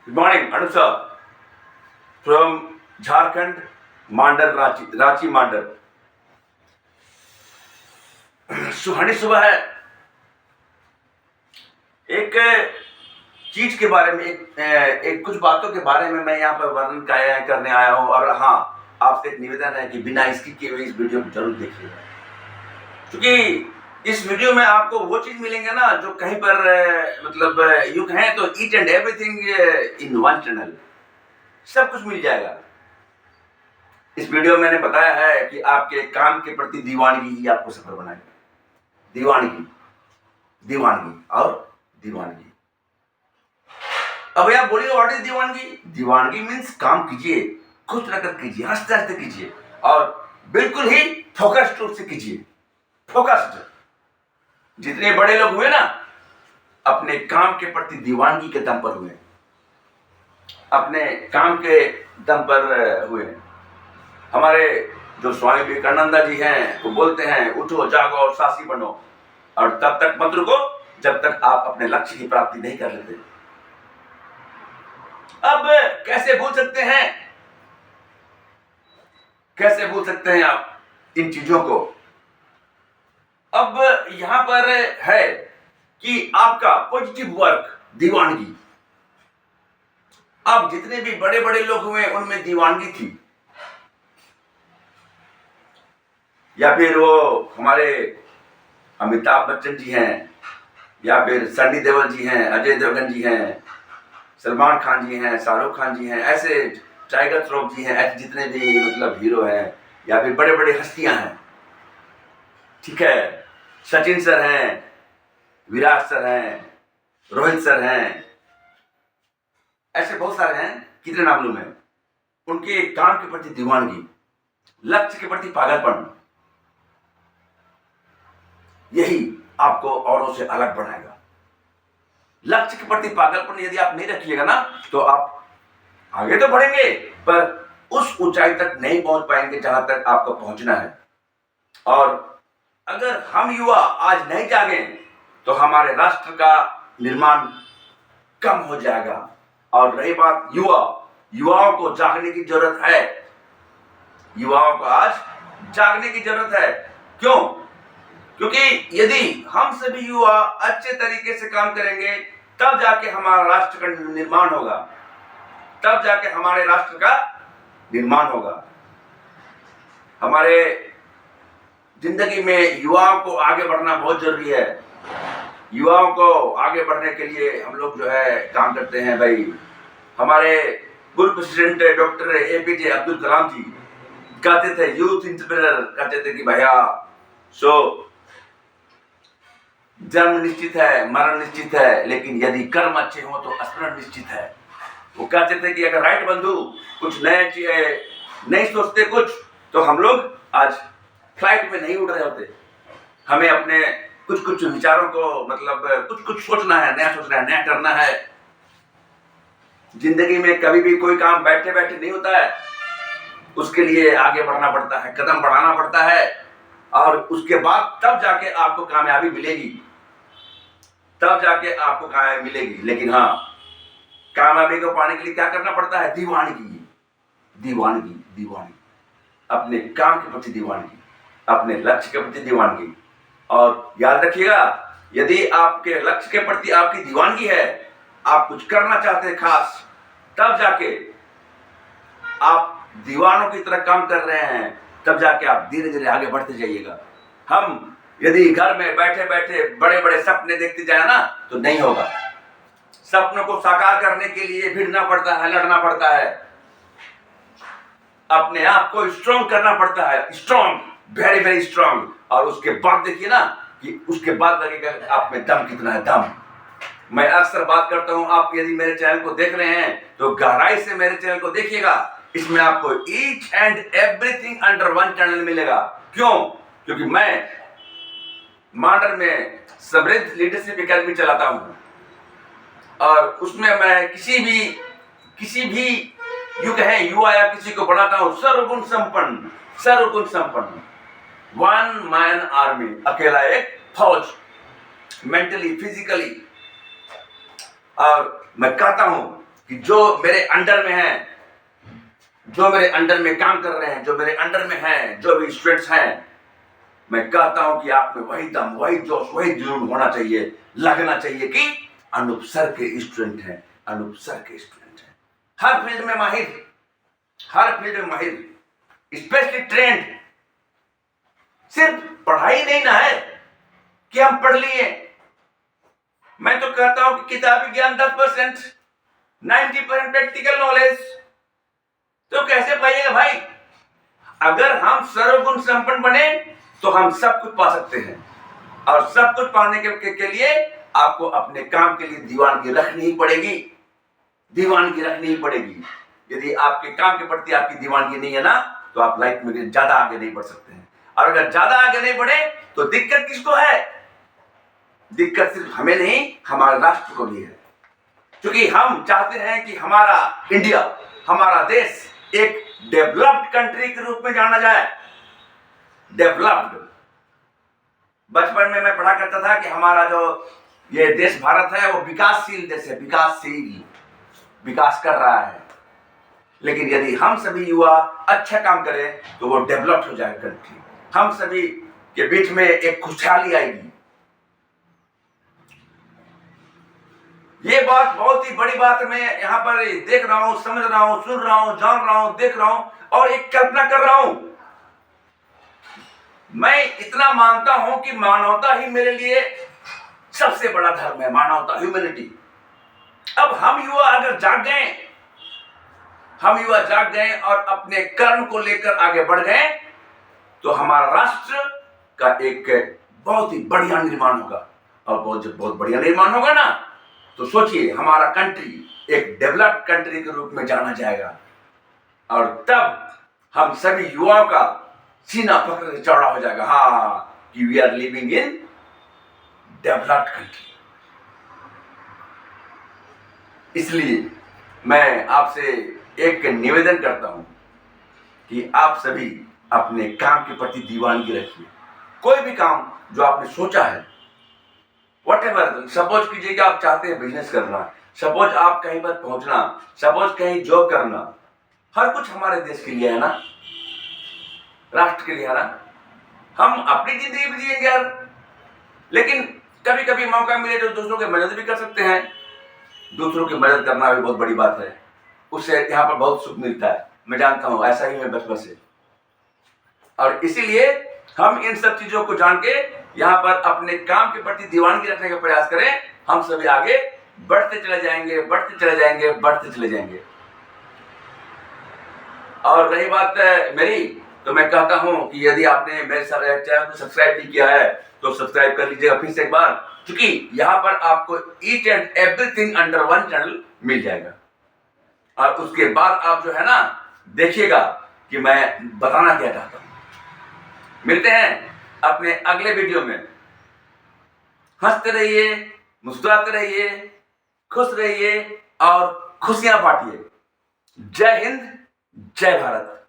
Good morning, Anusa from Jharkhand, Mandal, Ranchi Mandal. सुहानी सुबह है। एक चीज के बारे में एक कुछ बातों के बारे में मैं यहाँ पर वर्णन करने आया हूँ। और हाँ, आपसे एक निवेदन है कि बिना स्किप किए हुए इस वीडियो को जरूर देखिएगा, क्योंकि इस वीडियो में आपको वो चीज मिलेंगे ना जो कहीं पर मतलब यूं कहें तो each and everything in one channel, सब कुछ मिल जाएगा। इस वीडियो में मैंने बताया है कि आपके काम के प्रति दीवानगी ही आपको सफल बनाएगा। दीवानगी, दीवानगी और दीवानगी। अब आप बोलिए व्हाट इज दीवानगी? दीवानगी मीन्स काम कीजिए, खुश रहकर कीजिए, हंसते हंसते कीजिए और बिल्कुल ही फोकस्ड रूप से कीजिए। फोकस्ड। जितने बड़े लोग हुए ना, अपने काम के प्रति दीवानगी के दम पर हुए, अपने काम के दम पर हुए। हमारे जो स्वामी विवेकानंद जी हैं वो बोलते हैं, उठो जागो और साहसी बनो, और तब तक मत रुको जब तक आप अपने लक्ष्य की प्राप्ति नहीं कर लेते। अब कैसे भूल सकते हैं, कैसे भूल सकते हैं आप इन चीजों को? अब यहां पर है कि आपका पॉजिटिव वर्क, दीवानगी। अब जितने भी बड़े बड़े लोग हुए उनमें दीवानगी थी, या फिर वो हमारे अमिताभ बच्चन जी हैं, या फिर सनी देओल जी हैं, अजय देवगन जी हैं, सलमान खान जी हैं, शाहरुख खान जी हैं, ऐसे टाइगर श्रॉफ जी हैं, ऐसे जितने भी मतलब हीरो हैं, या फिर बड़े बड़े हस्तियां हैं, ठीक है, सचिन सर हैं, विराट सर हैं, रोहित सर हैं, ऐसे बहुत सारे हैं, कितने नाम लूं मैं। उनके काम के प्रति दीवानगी, लक्ष्य के प्रति पागलपन, यही आपको औरों से अलग बनाएगा। लक्ष्य के प्रति पागलपन यदि आप नहीं रखिएगा ना, तो आप आगे तो बढ़ेंगे पर उस ऊंचाई तक नहीं पहुंच पाएंगे जहां तक आपको पहुंचना है। और अगर हम युवा आज नहीं जागे तो हमारे राष्ट्र का निर्माण कम हो जाएगा। और रही बात युवाओं को जागने की जरूरत है। युवाओं को आज जागने की जरूरत है। क्यों? क्योंकि यदि हम सभी युवा अच्छे तरीके से काम करेंगे तब जाके हमारा राष्ट्र का निर्माण होगा, तब जाके हमारे राष्ट्र का निर्माण होगा। हमारे जिंदगी में युवाओं को आगे बढ़ना बहुत जरूरी है। युवाओं को आगे बढ़ने के लिए हम लोग जो है काम करते हैं भाई। हमारे पूर्व president doctor APJ Abdul Kalam जी कहते थे, यूथ इंटरप्रेन्योर कहते थे कि भैया जन्म निश्चित है, मरण निश्चित है, लेकिन यदि कर्म अच्छे हो तो स्मरण निश्चित है। वो कहते थे कि अगर राइट बंधु कुछ नहीं सोचते कुछ, तो हम लोग आज फ्लाइट में नहीं उड़ रहे होते। हमें अपने कुछ कुछ विचारों को मतलब कुछ कुछ सोचना है, नया सोचना है, नया करना है। जिंदगी में कभी भी कोई काम बैठे बैठे नहीं होता है, उसके लिए आगे बढ़ना पड़ता है, कदम बढ़ाना पड़ता है, और उसके बाद तब जाके आपको कामयाबी मिलेगी, तब जाके आपको कामयाबी मिलेगी। लेकिन हाँ, कामयाबी को पाने के लिए क्या करना पड़ता है? दीवानगी, दीवानगी, दीवानगी। अपने काम के प्रति दीवानगी, अपने लक्ष्य के प्रति दीवानगी। और याद रखिएगा, यदि आपके लक्ष्य के प्रति आपकी दीवानगी है, आप कुछ करना चाहते हैं खास, तब जाके आप दीवानों की तरह काम कर रहे हैं, तब जाके आप धीरे धीरे आगे बढ़ते जाइएगा। हम यदि घर में बैठे बैठे बड़े बड़े सपने देखते जाए ना, तो नहीं होगा। सपनों को साकार करने के लिए भिड़ना पड़ता है, लड़ना पड़ता है, अपने आप को स्ट्रॉन्ग करना पड़ता है, स्ट्रॉन्ग, वेरी वेरी स्ट्रॉन्ग। और उसके बाद देखिए ना कि उसके बाद लगेगा आप में दम कितना है, दम। मैं अक्सर बात करता हूं, आप यदि मेरे चैनल को देख रहे हैं तो गहराई से मेरे चैनल को देखिएगा। इसमें आपको each and everything under one channel मिलेगा। क्यों? क्योंकि मैं मांडर में समृद्ध लीडरशिप एकेडमी चलाता हूं, और उसमें मैं किसी भी यूं कहें युवा या किसी को बनाता हूं सर्वगुण संपन्न, सर्वगुण संपन्न, वन मैन आर्मी, अकेला एक फौज, मेंटली, फिजिकली। और मैं कहता हूं कि जो मेरे अंडर में हैं, जो मेरे अंडर में काम कर रहे हैं, जो मेरे अंडर में हैं, जो भी स्टूडेंट्स हैं, मैं कहता हूं कि आप में वही दम, वही जोश, वही जुनून होना चाहिए, लगना चाहिए कि अनूप सर के स्टूडेंट हैं, अनूप सर के स्टूडेंट हैं। हर फील्ड में माहिर, हर फील्ड में माहिर, स्पेशली ट्रेंड। सिर्फ पढ़ाई नहीं ना है कि हम पढ़ लिए। मैं तो कहता हूं कि किताबी ज्ञान 10%, 90% प्रैक्टिकल नॉलेज। तो कैसे पाइएगा भाई? अगर हम सर्वगुण संपन्न बने तो हम सब कुछ पा सकते हैं, और सब कुछ पाने के लिए आपको अपने काम के लिए दीवानगी रखनी ही पड़ेगी, दीवानगी रखनी ही पड़ेगी। यदि आपके काम के प्रति आपकी दीवानगी नहीं है ना, तो आप लाइफ में ज्यादा आगे नहीं बढ़ सकते हैं। और अगर ज्यादा आगे नहीं बढ़े तो दिक्कत किसको है? दिक्कत सिर्फ हमें नहीं, हमारे राष्ट्र को भी है। क्योंकि हम चाहते हैं कि हमारा इंडिया, हमारा देश एक डेवलप्ड कंट्री के रूप में जाना जाए। डेवलप्ड। बचपन में मैं पढ़ा करता था कि हमारा जो ये देश भारत है वो विकासशील देश है, विकासशील, विकास कर रहा है। लेकिन यदि हम सभी युवा अच्छा काम करें तो वो डेवलप्ड हो जाएगा कंट्री। हम सभी के बीच में एक खुशहाली आएगी। ये बात बहुत ही बड़ी बात मैं यहाँ पर देख रहा हूं, समझ रहा हूं, सुन रहा हूं, जान रहा हूं, देख रहा हूं और एक कल्पना कर रहा हूं। मैं इतना मानता हूं कि मानवता ही मेरे लिए सबसे बड़ा धर्म है, मानवता, ह्यूमैनिटी। अब हम युवा अगर जाग गए, हम युवा जाग गए और अपने कर्म को लेकर आगे बढ़ गए तो हमारा राष्ट्र का एक बहुत ही बढ़िया निर्माण होगा। और बहुत बढ़िया निर्माण होगा ना, तो सोचिए हमारा कंट्री एक डेवलप्ड कंट्री के रूप में जाना जाएगा। और तब हम सभी युवाओं का सीना पकड़ के चौड़ा हो जाएगा, हाँ, कि we are living in developed country. इसलिए मैं आपसे एक निवेदन करता हूं कि आप सभी अपने काम के प्रति दीवानगी रखिए। कोई भी काम जो आपने सोचा है, व्हाटएवर, सपोज कीजिए कि आप चाहते हैं बिजनेस करना, सपोज आप कहीं पर पहुंचना, सपोज कहीं जॉब करना, हर कुछ हमारे देश के लिए है ना, राष्ट्र के लिए है ना। हम अपनी जिंदगी भी जिएंगे यार, लेकिन कभी कभी मौका मिले तो दूसरों की मदद भी कर सकते हैं। दूसरों की मदद करना भी बहुत बड़ी बात है, उससे यहाँ पर बहुत सुख मिलता है। मैं जानता हूँ, ऐसा ही मैं बचपन से। और इसीलिए हम इन सब चीजों को जान के यहाँ पर अपने काम के प्रति दीवानगी रखने का प्रयास करें। हम सभी आगे बढ़ते चले जाएंगे, बढ़ते चले जाएंगे, बढ़ते चले जाएंगे। और रही बात मेरी, तो मैं कहता हूं कि यदि आपने मेरे चैनल को सब्सक्राइब नहीं किया है तो सब्सक्राइब कर लीजिएगा फिर से एक बार, क्योंकि यहाँ पर आपको each and everything under one channel मिल जाएगा। और उसके बाद आप जो है ना, देखिएगा कि मैं बताना क्या चाहता हूं। मिलते हैं अपने अगले वीडियो में। हंसते रहिए, मुस्कुराते रहिए, खुश रहिए और खुशियां बांटिए। जय हिंद, जय भारत।